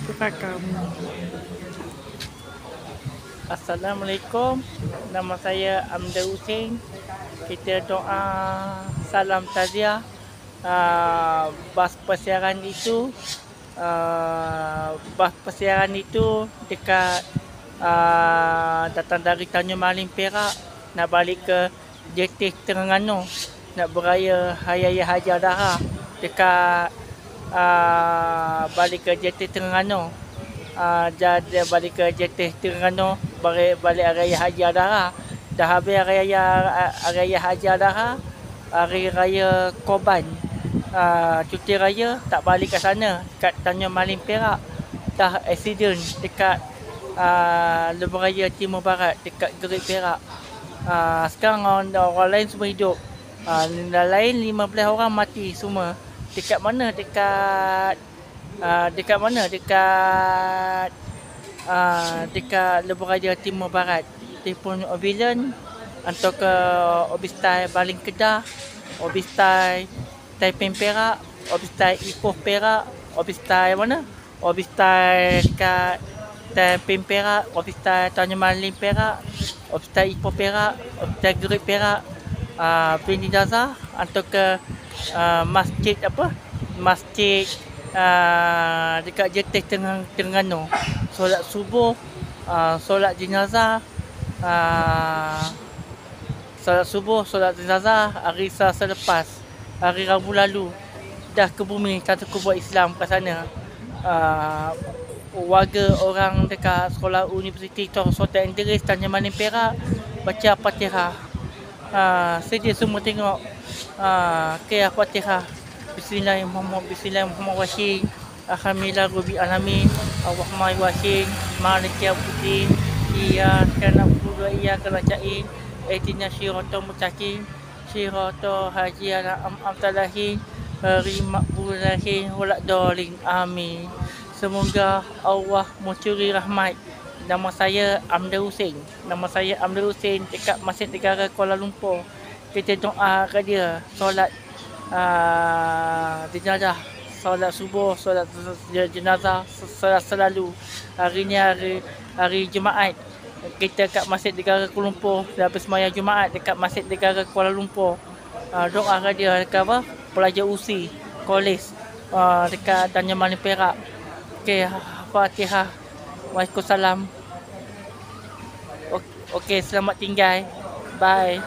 Welcome. Assalamualaikum. Nama saya Amda Hussein. Kita doa salam taziah. Bas persiaran itu dekat datang dari Tanjung Malim Perak nak balik ke JT Terengganu nak beraya Hari Raya Haji Adha dekat balik ke JT Terengganu. Jadi balik ke JT Terengganu balik Hari Raya Haji Adha. Dah habis Hari Raya Haji Adha, Hari Raya Korban. Cuti raya tak balik ke sana dekat Tanjung Malim Perak. Dah accident dekat Lebuh Raya Timur Barat dekat Gerik Perak. Sekarang orang lain semua hidup. Lain 15 orang mati semua. Dekat mana? Dekat Lebuh Raya Timur Barat. Telefon ambulans untuk ke Obistai Baling Kedah, Obistai Taiping Perak, Obistai Ipoh Perak, Obistai mana? Obistai dekat Taiping Perak, Obistai Tanjung Malim Perak, Obistai Ipoh Perak, Obistai Gerik Perak. Bin jenazah untuk ke masjid Masjid dekat JT Terengganu. Solat subuh, solat jenazah, solat jenazah hari Selasa lepas, hari Rabu lalu. Dah ke bumi satu kubur Islam ke sana. Warga orang dekat sekolah Universiti Sultan Idris Tanjung Malim Perak baca Fatihah. Sedih semua tengok. Fatihah. Bismillahirrahmanirrahim. Alhamdulillah Rabbil Alamin. Ar-Rahmanir-Rahim. Maliki Yaumiddin. Iyyaka na'budu wa iyyaka nasta'in. Ihdinas siratal mustaqim. Siratal ladzina an'amta 'alaihim ghairil maghdubi 'alaihim waladdallin. Amin. Semoga Allah mencuri rahmat. Nama saya Amda Hussein. Dekat Masjid Negara Kuala Lumpur. Kita doa ke dia solat jenazah, solat subuh, solat jenazah, solat selalu. Hari ni hari Jumaat. Kita kat Masjid Negara Kuala Lumpur. Dah habis sembahyang Jumaat dekat Masjid Negara Kuala Lumpur. Doa ke dia dekat pelajar USI Kolej dekat Tanjung Malim Perak. Okey, Fatihah. Waalaikumsalam. Okey, selamat tinggal. Bye.